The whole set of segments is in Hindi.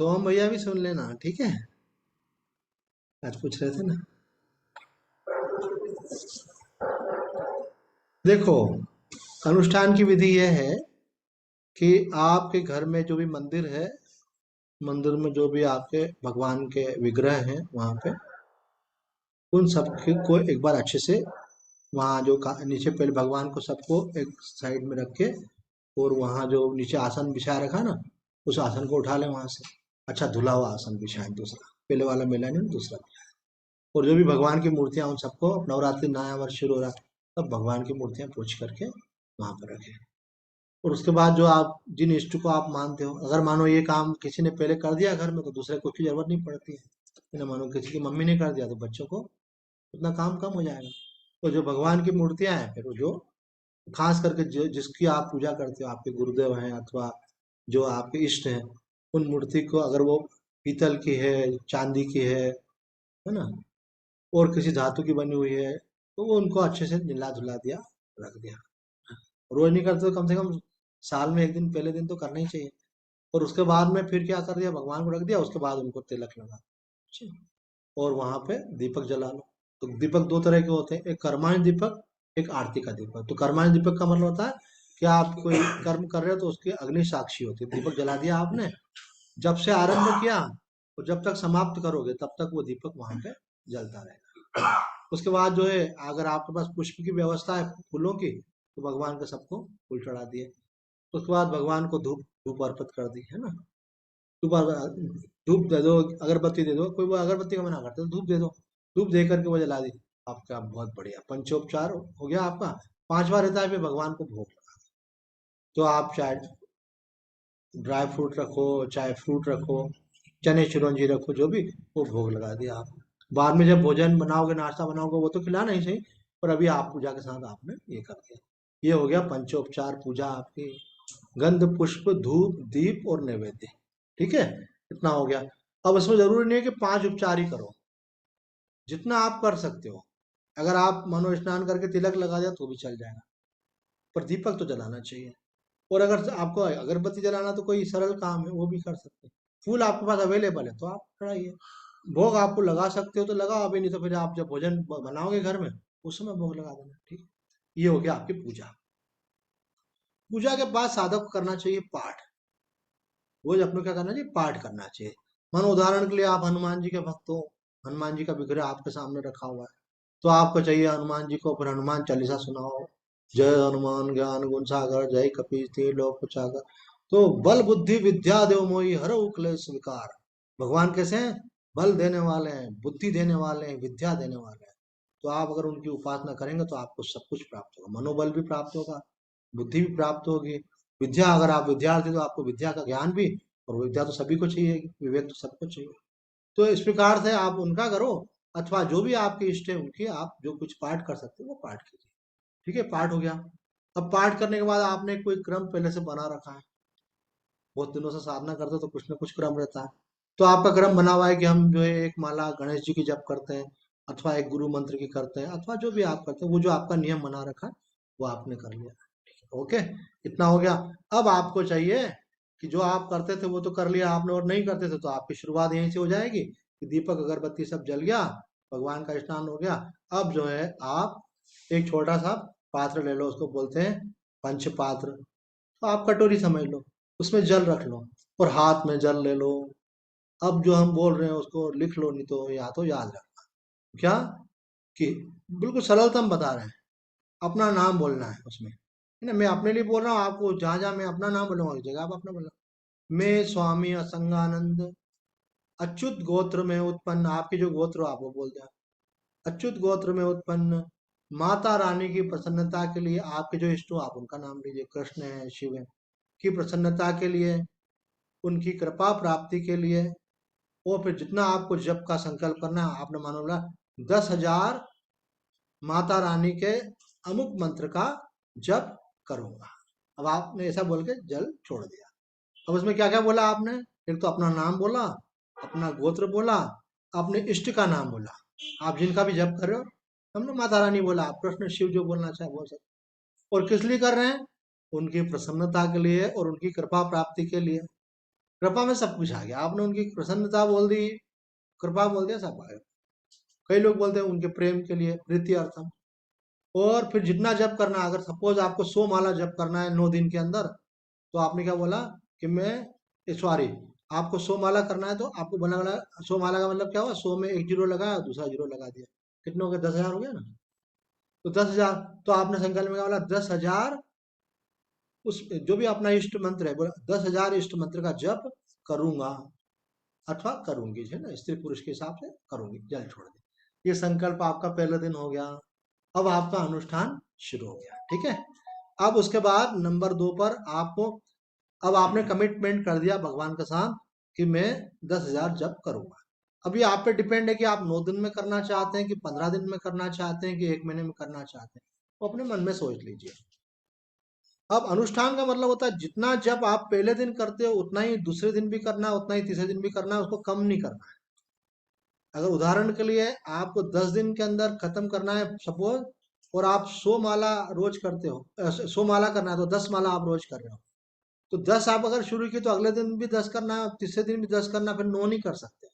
सोम भैया भी सुन लेना, ठीक है। आज पूछ रहे थे ना। देखो, अनुष्ठान की विधि यह है कि आपके घर में जो भी मंदिर है, मंदिर में जो भी आपके भगवान के विग्रह हैं वहां पे, उन सब को एक बार अच्छे से वहाँ जो नीचे पहले भगवान को सबको एक साइड में रख के, और वहाँ जो नीचे आसन बिछा रखा ना, उस आसन को उठा लें वहां से। अच्छा धुला हुआ आसन बिछाएं, दूसरा पहले वाला मिला नहीं, दूसरा। और जो भी भगवान की मूर्तियां, उन सबको, नवरात्रि नया वर्ष शुरू हो रहा है, तब भगवान की मूर्तियां पूछ करके वहां पर रखें। और उसके बाद जो आप जिन इष्ट को आप मानते हो, अगर मानो ये काम किसी ने पहले कर दिया घर में, तो दूसरे को की जरूरत नहीं पड़ती है ना। मानो किसी की मम्मी ने कर दिया तो बच्चों को उतना काम कम हो जाएगा। तो जो भगवान की मूर्तियां हैं, फिर वो जो खास करके जिसकी आप पूजा करते हो, आपके गुरुदेव हैं अथवा जो आपके इष्ट हैं, उन मूर्ति को अगर वो पीतल की है, चांदी की है ना, और किसी धातु की बनी हुई है, तो वो उनको अच्छे से निला धुला दिया, रख दिया। रोज नहीं करते तो कम से कम साल में एक दिन, पहले दिन तो करना ही चाहिए। और उसके बाद में फिर क्या कर दिया, भगवान को रख दिया, उसके बाद उनको तिलक लगा, ठीक। और वहां पे दीपक जला लो। तो दीपक दो तरह के होते हैं, एक कर्मांश दीपक, एक आरती का दीपक। तो कर्मांश दीपक का मतलब होता है कि आप कोई कर्म कर रहे हो तो उसकी अग्नि साक्षी होती है। दीपक जला दिया आपने, जब से आरंभ किया और जब तक समाप्त करोगे तब तक वो दीपक वहां पे जलता रहेगा। उसके बाद जो है, अगर आपके पास पुष्प की व्यवस्था है, फूलों की, तो भगवान के सबको फूल चढ़ा दिए। उसके बाद भगवान को धूप धूप अर्पित कर दी, है ना। धूप धूप दे दो, अगरबत्ती दे दो, कोई वो अगरबत्ती का मना करते तो धूप दे दो। धूप दे करके वो जला दी, आपका बहुत बढ़िया पंचोपचार हो गया आपका। पांचवा रहता है फिर भगवान को भोग लगा। तो आप चाहे ड्राई फ्रूट रखो, चाहे फ्रूट रखो, चने चिरौंजी रखो, जो भी, वो भोग लगा दिया आप। बाद में जब भोजन बनाओगे, नाश्ता बनाओगे, वो तो खिलाना ही सही, पर अभी आप पूजा के साथ आपने ये कर दिया। ये हो गया पंचोपचार पूजा आपकी। गंध पुष्प धूप दीप और नैवेद्य, ठीक है। इतना हो गया। अब इसमें जरूरी नहीं है कि 5 उपचार ही करो, जितना आप कर सकते हो। अगर आप मनो स्नान करके तिलक लगा दिया तो भी चल जाएगा, पर दीपक तो जलाना चाहिए। और अगर आपको अगरबत्ती जलाना तो कोई सरल काम है, वो भी कर सकते हैं। फूल आपके पास अवेलेबल है तो आप चढ़ाइए। भोग आपको लगा सकते हो तो लगाओ, अभी नहीं तो फिर आप जब भोजन बनाओगे घर में, उस समय भोग लगा देना, ठीक। ये हो गया आपकी पूजा। पूजा के बाद साधक को करना चाहिए पाठ। रोज अपने क्या करना चाहिए, पाठ करना चाहिए। मानो उदाहरण के लिए आप हनुमान जी के भक्त हो, हनुमान जी का विग्रह आपके सामने रखा हुआ है, तो आपको चाहिए हनुमान जी को फिर हनुमान चालीसा सुनाओ। जय हनुमान ज्ञान गुण सागर, जय कपीस तिहुँ लोक उजागर। तो बल बुद्धि विद्या देव मोहि, हरऊ क्लेश विकार। भगवान कैसे हैं, बल देने वाले हैं, बुद्धि देने वाले हैं, विद्या देने वाले हैं। तो आप अगर उनकी उपासना करेंगे तो आपको सब कुछ प्राप्त होगा, मनोबल भी प्राप्त होगा, बुद्धि भी प्राप्त होगी। विद्या, अगर आप विद्यार्थी तो आपको विद्या का ज्ञान भी, और विद्या तो सभी को चाहिए, विवेक तो सबको चाहिए। तो इस प्रकार से आप उनका करो, अथवा जो भी आपके इष्ट है उनकी आप जो कुछ पाठ कर सकते हो वो पाठ कीजिए, ठीक है। पाठ हो गया। अब पाठ करने के बाद आपने कोई क्रम पहले से बना रखा है, बहुत दिनों से साधना करते हो तो कुछ ना कुछ क्रम रहता है। तो आपका क्रम बना हुआ है कि हम जो है एक माला गणेश जी की जप करते हैं, अथवा एक गुरु मंत्र की करते हैं, अथवा जो भी आप करते हैं, वो जो आपका नियम बना रखा है वो आपने कर लिया, ओके। इतना हो गया। अब आपको चाहिए कि जो आप करते थे वो तो कर लिया आपने, और नहीं करते थे तो आपकी शुरुआत यहीं से हो जाएगी कि दीपक अगरबत्ती सब जल गया, भगवान का स्नान हो गया। अब जो है आप एक छोटा सा पात्र ले लो, उसको बोलते हैं पंच पात्र। तो आप कटोरी समझ लो, उसमें जल रख लो, और हाथ में जल ले लो। अब जो हम बोल रहे हैं उसको लिख लो, नहीं तो या तो याद रखना। क्या, कि बिल्कुल सरलतम बता रहे हैं, अपना नाम बोलना है उसमें, है ना। मैं अपने लिए बोल रहा हूँ, आपको जहां जहां मैं अपना नाम बोलूंगा उस जगह आप अपना बोलना। मैं स्वामी असंगानंद अच्युत गोत्र में उत्पन्न, आपके जो गोत्र हो आप वो बोलते हैं। अच्युत गोत्र में उत्पन्न माता रानी की प्रसन्नता के लिए, आपके जो इष्ट हो आप उनका नाम लीजिए, कृष्ण है शिव है, की प्रसन्नता के लिए, उनकी कृपा प्राप्ति के लिए। और फिर जितना आपको जप का संकल्प करना है, आपने मानो बोला 10,000 माता रानी के अमुक मंत्र का जप करूंगा। अब आपने ऐसा बोल के जल छोड़ दिया। अब उसमें क्या क्या बोला आपने, एक तो अपना नाम बोला, अपना गोत्र बोला, अपने इष्ट का नाम बोला, आप जिनका भी जप कर रहे हो। हमने माता रानी बोला, आप कृष्ण शिव जो बोलना चाहे बोल सकते। और किस लिए कर रहे हैं, उनकी प्रसन्नता के लिए और उनकी कृपा प्राप्ति के लिए। कृपा में सब कुछ आ गया। आपने उनकी प्रसन्नता बोल दी, कृपा बोल दिया, सब आ गया। कई लोग बोलते हैं उनके प्रेम के लिए प्रीति अर्थम। और फिर जितना जप करना, अगर सपोज आपको 100 माला जप करना है 9 दिन के अंदर, तो आपने क्या बोला कि मैं, सॉरी, आपको 100 माला करना है, तो आपको बना बना 100 माला का मतलब क्या हुआ, 100 में एक जीरो लगाया, दूसरा जीरो लगा दिया, कितने हो गए, 10,000 हो गया ना। तो 10,000, तो आपने संकल्प में क्या बोला, 10,000, उस जो भी अपना इष्ट मंत्र है, बोला 10,000 इष्ट मंत्र का जप करूंगा अथवा करूंगी, है ना, स्त्री पुरुष के हिसाब से करूंगी, जल छोड़ दे। ये संकल्प आपका पहले दिन हो गया। अब आपका अनुष्ठान शुरू हो गया, ठीक है। अब उसके बाद नंबर 2 पर आपको, अब आपने कमिटमेंट कर दिया भगवान के साथ कि मैं 10,000 जप करूंगा। अब ये आप पे डिपेंड है कि आप 9 दिन में करना चाहते हैं, कि 15 दिन में करना चाहते हैं, कि 1 महीने में करना चाहते हैं, वो अपने मन में सोच लीजिए। अब अनुष्ठान का मतलब होता है जितना जप आप पहले दिन करते हो उतना ही दूसरे दिन भी करना है, उतना ही तीसरे दिन भी करना है, उसको कम नहीं करना है। अगर उदाहरण के लिए आपको 10 दिन के अंदर खत्म करना है सपोज, और आप 100 माला रोज करते हो, 100 माला करना है, तो 10 माला आप रोज कर रहे हो, तो 10 आप अगर शुरू किए तो अगले दिन भी 10 करना है, तीसरे दिन भी 10 करना, फिर 9 नहीं कर सकते।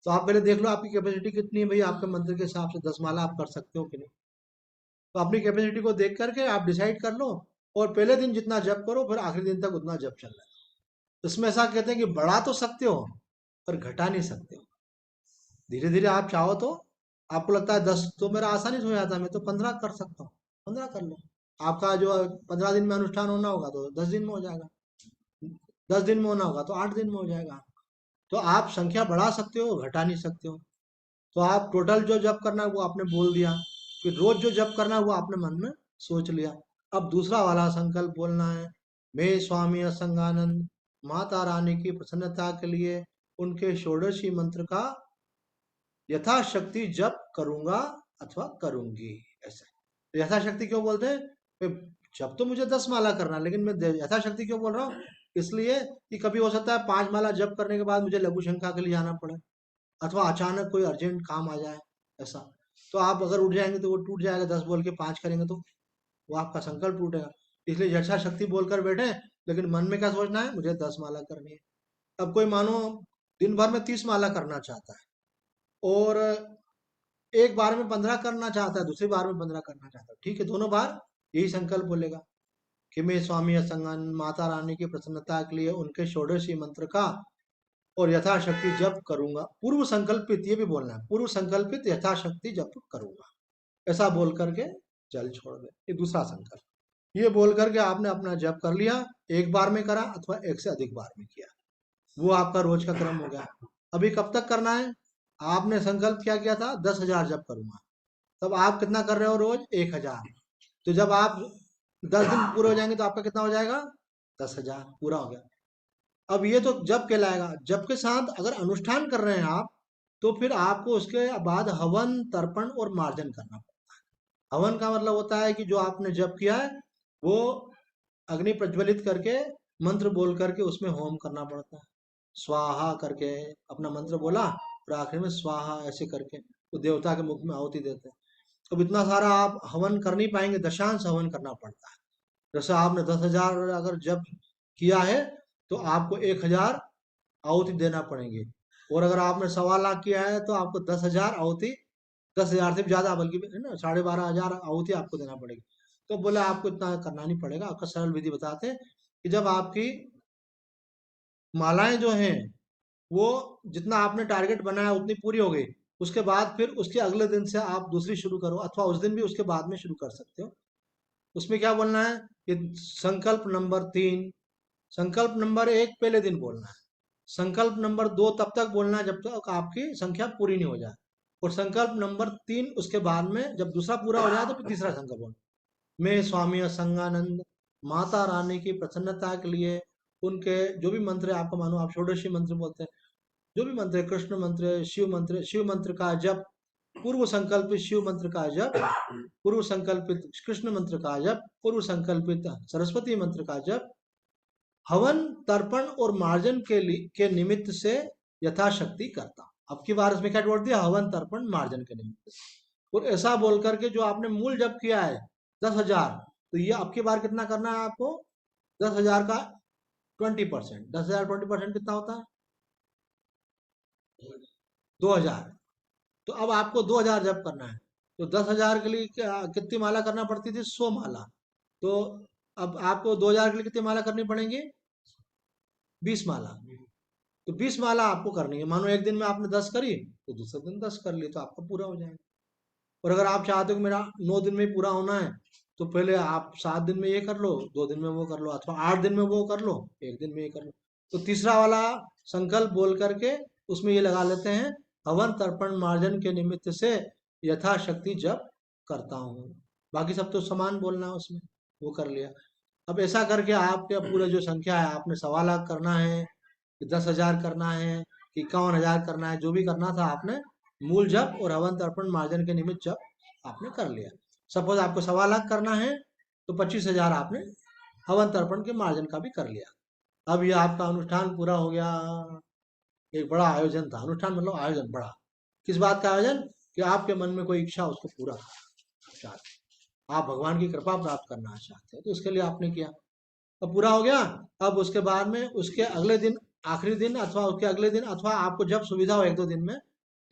तो आप पहले देख लो आपकी कैपेसिटी कितनी है भाई, आपके मंत्र के हिसाब से 10 माला आप कर सकते हो कि नहीं। तो अपनी कैपेसिटी को देख करके आप डिसाइड कर लो, और पहले दिन जितना जप करो, फिर आखिरी दिन तक उतना जप चलना है। इसमें ऐसा कहते हैं कि बढ़ा तो सकते हो पर घटा नहीं सकते हो। धीरे धीरे आप चाहो तो, आपको लगता है 10 तो मेरा आसानी से हो जाता है, मैं तो 15 कर सकता हूँ, 15 कर लो। आपका जो 15 दिन में अनुष्ठान होना होगा तो 10 दिन में हो जाएगा, 10 दिन में होना होगा तो 8 दिन में हो जाएगा। तो आप संख्या बढ़ा सकते हो, घटा नहीं सकते हो। तो आप टोटल जो जप करना है वो आपने बोल दिया, फिर रोज जो जप करना है वो आपने मन में सोच लिया। अब दूसरा वाला संकल्प बोलना है, मैं स्वामी असंगानंद माता रानी की प्रसन्नता के लिए उनके षोडशी मंत्र का यथाशक्ति जप करूंगा अथवा करूंगी। ऐसा, तो यथाशक्ति क्यों बोलते हैं, जब तो मुझे 10 माला करना है, लेकिन मैं यथाशक्ति क्यों बोल रहा हूँ, इसलिए कि कभी हो सकता है 5 माला जप करने के बाद मुझे लघु शंका के लिए जाना पड़े, अथवा अचानक कोई अर्जेंट काम आ जाए, ऐसा। तो आप अगर उठ जाएंगे तो वो टूट जाएगा, 10 बोल के 5 करेंगे तो वो आपका संकल्प टूटेगा। इसलिए यथाशक्ति बोलकर बैठे, लेकिन मन में क्या सोचना है, मुझे 10 माला करनी है। अब कोई मानो दिन भर में 30 माला करना चाहता है, और एक बार में 15 करना चाहता है, दूसरी बार में 15 करना चाहता है, ठीक है, दोनों बार यही संकल्प बोलेगा कि मैं स्वामी असंगन माता रानी की प्रसन्नता के लिए उनके षोडशी मंत्र का और यथाशक्ति जप करूंगा, पूर्व संकल्पित, ये भी बोलना है, पूर्व संकल्पित यथाशक्ति जप करूंगा, ऐसा बोल करके जल छोड़ दे। ये दूसरा संकल्प, ये बोल करके आपने अपना जप कर लिया, एक बार में करा अथवा एक से अधिक बार में किया, वो आपका रोज का क्रम हो गया। अभी कब तक करना है, आपने संकल्प क्या किया था, 10,000 जप करूंगा, तब आप कितना कर रहे हो रोज, 1,000। तो जब आप 10 दिन पूरे हो जाएंगे तो आपका कितना हो जाएगा, 10,000 पूरा हो गया। अब ये तो जप कहलाएगा। जप के साथ अगर अनुष्ठान कर रहे हैं आप, तो फिर आपको उसके बाद हवन तर्पण और मार्जन करना पड़ता है। हवन का मतलब होता है कि जो आपने जप किया है वो अग्नि प्रज्वलित करके मंत्र बोल करके उसमें होम करना पड़ता है, स्वाहा करके अपना मंत्र बोला और आखिर में स्वाहा ऐसे करके वो देवता के मुख में आहुति देते हैं। अब इतना सारा आप हवन कर नहीं पाएंगे, दशांश हवन करना पड़ता है। जैसे आपने 10,000 अगर जप किया है तो आपको 1,000 आहुति देना पड़ेंगे, और अगर आपने 1,25,000 किया है तो आपको 10,000 आहुति, 10,000 से भी ज्यादा, बल्कि है ना 12,500 आहुति आपको देना पड़ेगी। तो बोले आपको इतना करना नहीं पड़ेगा, आपका सरल विधि बताते हैं कि जब आपकी मालाएं जो हैं वो जितना आपने टारगेट बनाया उतनी पूरी हो गई, उसके बाद फिर उसके अगले दिन से आप दूसरी शुरू करो, अथवा उस दिन भी उसके बाद में शुरू कर सकते हो। उसमें क्या बोलना है कि संकल्प नंबर 3, संकल्प नंबर 1 पहले दिन बोलना है, संकल्प नंबर 2 तब तक बोलना है जब तक आपकी संख्या पूरी नहीं हो जाए, और संकल्प नंबर 3 उसके बाद में जब दूसरा पूरा हो जाए तो फिर तीसरा संकल्प बोलना, मैं स्वामी असंगानंद माता रानी की प्रसन्नता के लिए उनके जो भी मंत्र है, आपको मानो आप षोडशी मंत्र बोलते हैं, जो भी मंत्र है, कृष्ण मंत्र, शिव मंत्र, शिव मंत्र का जप, पूर्व संकल्पित शिव मंत्र का जप, पूर्व संकल्पित कृष्ण मंत्र का जप, पूर्व संकल्पित सरस्वती मंत्र का जप, हवन तर्पण और मार्जन के निमित्त से यथाशक्ति करता। अब की बार इसमें क्या जोड़ दिया, हवन तर्पण मार्जन के निमित्त से। और ऐसा बोल करके जो आपने मूल जप किया है 10,000, तो ये अब की बार कितना करना है आपको, 10,000 का 20%। 10,000 20% कितना होता है? 2,000। तो अब आपको 2,000 जब करना है तो 10,000 के लिए कितनी माला करना पड़ती थी? 100 माला। तो अब आपको 2,000 के लिए कितनी माला करनी पड़ेंगी? 20 माला। तो 20 माला आपको करनी है। मानो एक दिन में आपने 10 करी तो दूसरे दिन 10 कर ली तो आपका पूरा हो जाएगा। और अगर आप चाहते हो कि मेरा 9 दिन में पूरा होना है तो पहले आप 7 दिन में ये कर लो, 2 दिन में वो कर लो, अथवा 8 दिन में वो कर लो, 1 दिन में ये कर लो। तो तीसरा वाला संकल्प बोल करके उसमें ये लगा लेते हैं, हवन तर्पण मार्जन के निमित्त से यथाशक्ति जप करता हूँ। बाकी सब तो समान बोलना है उसमें, वो कर लिया। अब ऐसा करके आपके पूरा जो संख्या है, आपने 1,25,000 करना है कि 10,000 करना है कि 51,000 करना है, जो भी करना था आपने मूल जप और हवन तर्पण मार्जन के निमित्त जप आपने कर लिया। सपोज आपको 1,25,000 करना है तो 25,000 आपने हवन तर्पण के मार्जन का भी कर लिया। अब ये आपका अनुष्ठान पूरा हो गया। एक बड़ा आयोजन था। अनुष्ठान मतलब आयोजन बड़ा। किस बात का आयोजन? कि आपके मन में कोई इच्छा उसको पूरा करना चाहते, आप भगवान की कृपा प्राप्त करना चाहते हैं, तो उसके लिए आपने किया। अब पूरा हो गया। अब उसके बाद में उसके अगले दिन, आखिरी दिन अथवा उसके अगले दिन, अथवा आपको जब सुविधा हो 1-2 दिन में,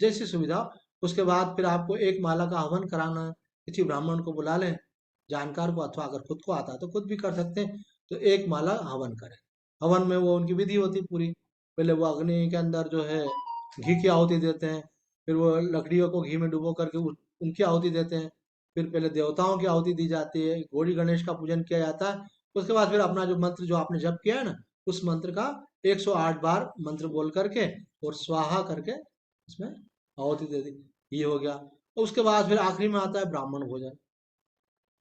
जैसी सुविधा हो, उसके बाद फिर आपको एक माला का हवन कराना है। किसी ब्राह्मण को बुला लें, जानकार को, अथवा अगर खुद को आता है तो खुद भी कर सकते हैं। तो एक माला हवन करें। हवन में वो उनकी विधि होती पूरी। पहले वो अग्नि के अंदर जो है घी की आहुति देते हैं, फिर वो लकड़ियों को घी में डुबो करके उनकी आहुति देते हैं। फिर पहले देवताओं की आहुति दी जाती है, गौरी गणेश का पूजन किया जाता है। उसके बाद फिर अपना जो मंत्र जो आपने जप किया है ना, उस मंत्र का 108 बार मंत्र बोल करके और स्वाहा करके इसमें आहुति दे दी। ये हो गया। और उसके बाद फिर आखिरी में आता है ब्राह्मण भोजन।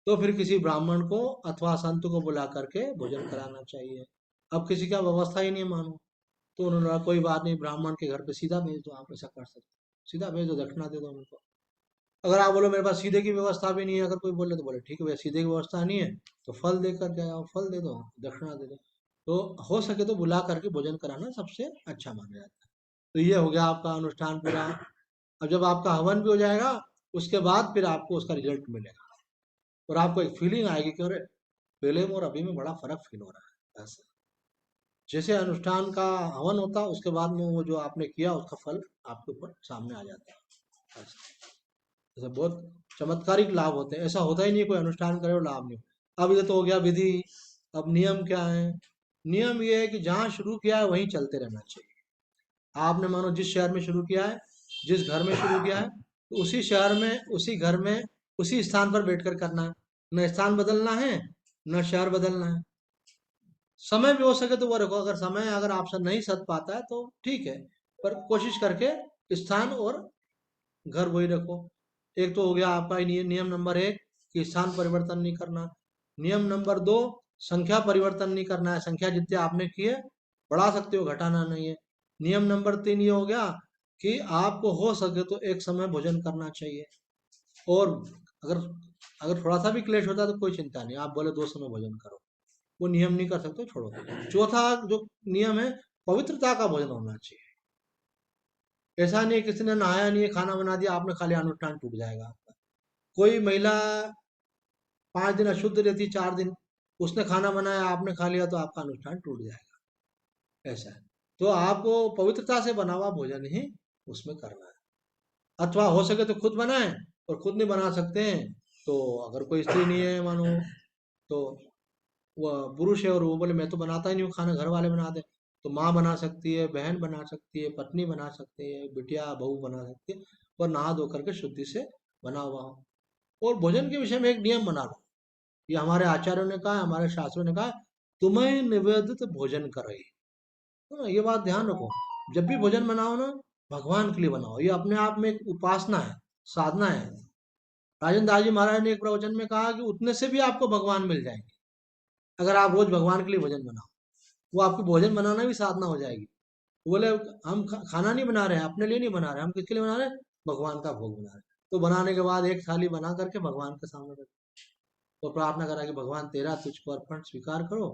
तो फिर किसी ब्राह्मण को अथवा संत को बुला करके भोजन कराना चाहिए। अब किसी का व्यवस्था ही नहीं मानो तो उन्होंने कहा कोई बात नहीं, ब्राह्मण के घर पे सीधा भेज दो, आप ऐसा कर सकते हो। सीधा भेज दो, दक्षिणा दे दो उनको। अगर आप बोलो मेरे पास सीधे की व्यवस्था भी नहीं है, अगर कोई बोले तो बोले ठीक है भैया, सीधे की व्यवस्था नहीं है तो फल दे करके आओ, फल दे दो, दक्षिणा दे दो। तो हो सके तो बुला करके भोजन कराना सबसे अच्छा माना जाता है। तो ये हो गया आपका अनुष्ठान पूरा। अब जब आपका हवन भी हो जाएगा उसके बाद फिर आपको उसका रिजल्ट मिलेगा और आपको एक फीलिंग आएगी कि अरे पहले में और अभी में बड़ा फर्क फील हो रहा है। ऐसे जैसे अनुष्ठान का हवन होता है उसके बाद में वो जो आपने किया उसका फल आपके ऊपर सामने आ जाता है। ऐसे ऐसे बहुत चमत्कारिक लाभ होते हैं। ऐसा होता ही नहीं कोई अनुष्ठान करे और लाभ नहीं हो। अब ये तो हो गया विधि। अब नियम क्या है? नियम ये है कि जहाँ शुरू किया है वहीं चलते रहना चाहिए। आपने मानो जिस शहर में शुरू किया है, जिस घर में शुरू किया है, तो उसी शहर में, उसी घर में, उसी स्थान पर बैठकर करना है। न स्थान बदलना है, न शहर बदलना है। समय भी हो सके तो वो रखो। अगर समय अगर आपसे नहीं सध पाता है तो ठीक है, पर कोशिश करके स्थान और घर वही रखो। एक तो हो गया आपका नियम नंबर 1 कि स्थान परिवर्तन नहीं करना। नियम नंबर 2, संख्या परिवर्तन नहीं करना है। संख्या जितने आपने किए बढ़ा सकते हो, घटाना नहीं है। नियम नंबर 3 ये हो गया कि आपको हो सके तो एक समय भोजन करना चाहिए। और अगर अगर थोड़ा सा भी क्लेश होता है तो कोई चिंता नहीं, आप बोले 2 समय भोजन करो। वो नियम नहीं कर सकते, छोड़ो। चौथा जो नियम है, पवित्रता का भोजन होना चाहिए। ऐसा नहीं है किसी ने नहाया नहीं है, खाना बना दिया आपने खा लिया, अनुष्ठान टूट जाएगा आपका। कोई महिला 5 दिन अशुद्ध रहती, 4 दिन उसने खाना बनाया आपने खा लिया तो आपका अनुष्ठान टूट जाएगा। ऐसा है। तो आपको पवित्रता से बना हुआ भोजन ही उसमें करना है। अथवा हो सके तो खुद बनाए, और खुद नहीं बना सकते हैं तो अगर कोई स्त्री नहीं है मानो, तो वो पुरुष है और वो बोले मैं तो बनाता ही नहीं हूँ खाना, घर वाले बना दे, तो माँ बना सकती है, बहन बना सकती है, पत्नी बना सकती है, बिटिया बहू बना सकती है। और नहा धो करके शुद्धि से बना हुआ हो। और भोजन के विषय में एक नियम बना लो। ये हमारे आचार्यों ने कहा, हमारे शास्त्रों ने कहा, तुम्हें निवेदित भोजन करे। तो ये बात ध्यान रखो, जब भी भोजन बनाओ ना, भगवान के लिए बनाओ। ये अपने आप में एक उपासना है, साधना है। राजेंद्र दास जी महाराज ने एक प्रवचन में कहा कि उतने से भी आपको भगवान मिल जाएंगे अगर आप रोज भगवान के लिए भोजन बनाओ। वो आपको भोजन बनाना भी साधना हो जाएगी। बोले हम खाना नहीं बना रहे हैं, अपने लिए नहीं बना रहे, हम किसके लिए बना रहे हैं? भगवान का भोग बना रहे हैं। तो बनाने के बाद एक थाली बना करके भगवान के सामने रख और प्रार्थना करा कि भगवान तेरा तुझको अर्पण स्वीकार करो।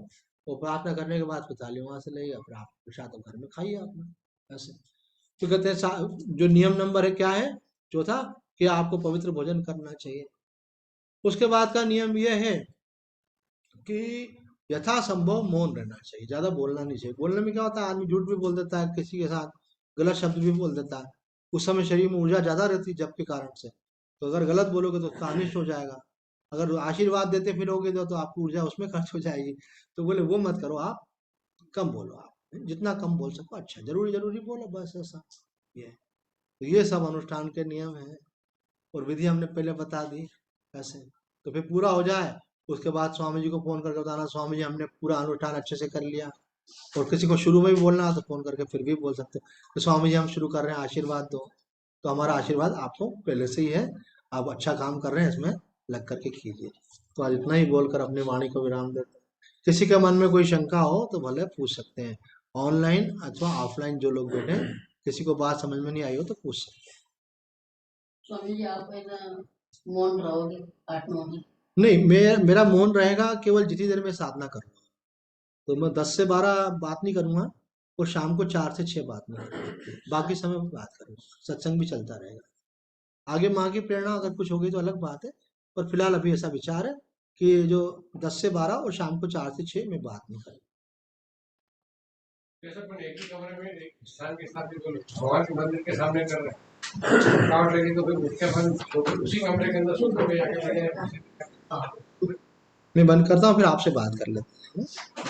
और प्रार्थना करने के बाद फिर थाली वहां से ले फिर आप प्रसाद घर में खाइए आपने। ऐसे तो कहते हैं जो नियम नंबर है क्या है? चौथा, कि आपको पवित्र भोजन करना चाहिए। उसके बाद का नियम यह है कि यथासंभव मौन रहना चाहिए, ज्यादा बोलना नहीं चाहिए। बोलने में क्या होता है, आदमी झूठ भी बोल देता है, किसी के साथ गलत शब्द भी बोल देता है। उस समय शरीर में ऊर्जा ज्यादा रहती है जब के कारण से, तो अगर गलत बोलोगे तो उसका अनिष्ट हो जाएगा। अगर आशीर्वाद देते फिरोगे तो आपकी ऊर्जा उसमें खर्च हो जाएगी। तो बोले वो मत करो आप, कम बोलो आप, जितना कम बोल सको अच्छा, जरूरी जरूरी बोलो बस, ऐसा ये है। तो ये सब अनुष्ठान के नियम है और विधि हमने पहले बता दी ऐसे। तो फिर पूरा हो जाए उसके बाद स्वामी जी को फोन करके बताना, स्वामी जी हमने पूरा अनुष्ठान अच्छे से कर लिया। और किसी को शुरू में भी बोलना है तो फोन करके फिर भी बोल सकते हो कि स्वामी जी हम शुरू कर रहे हैं, आशीर्वाद दो। तो हमारा आशीर्वाद आपको पहले से ही है, आप अच्छा काम कर रहे हैं, इसमें लग करके कीजिए। तो आज इतना ही बोलकर अपनी वाणी को विराम देते हैं। किसी के मन में कोई शंका हो तो भले पूछ सकते हैं, ऑनलाइन अथवा ऑफलाइन जो लोग बैठे हैं, किसी को बात समझ में नहीं आई हो तो पूछ सकते स्वामी जी आप है ना मौन रहोगे 8-9 दिन? हैं। नहीं, मेरा मौन रहेगा केवल जितनी देर में साधना करूंगा। तो मैं 10 से 12 बात नहीं करूंगा और शाम को 4 से 6 बात नहीं करूंगा, बाकी समय में बात करूंगा, सत्संग भी चलता रहेगा। आगे माँ की प्रेरणा अगर कुछ होगी तो अलग बात है, पर फिलहाल अभी ऐसा विचार है कि जो 10 से 12 और शाम को 4 से 6 में बात नहीं करूँ। जैसे अपन एक ही कमरे में एक स्थान के साथ ही भगवान के मंदिर के सामने कर रहे हैं, थकावट लगी तो फिर उठ के अपन उसी कमरे के अंदर सोते हुए जाके बैठे हैं। मैं बंद करता हूँ, फिर आपसे बात कर लेते हैं।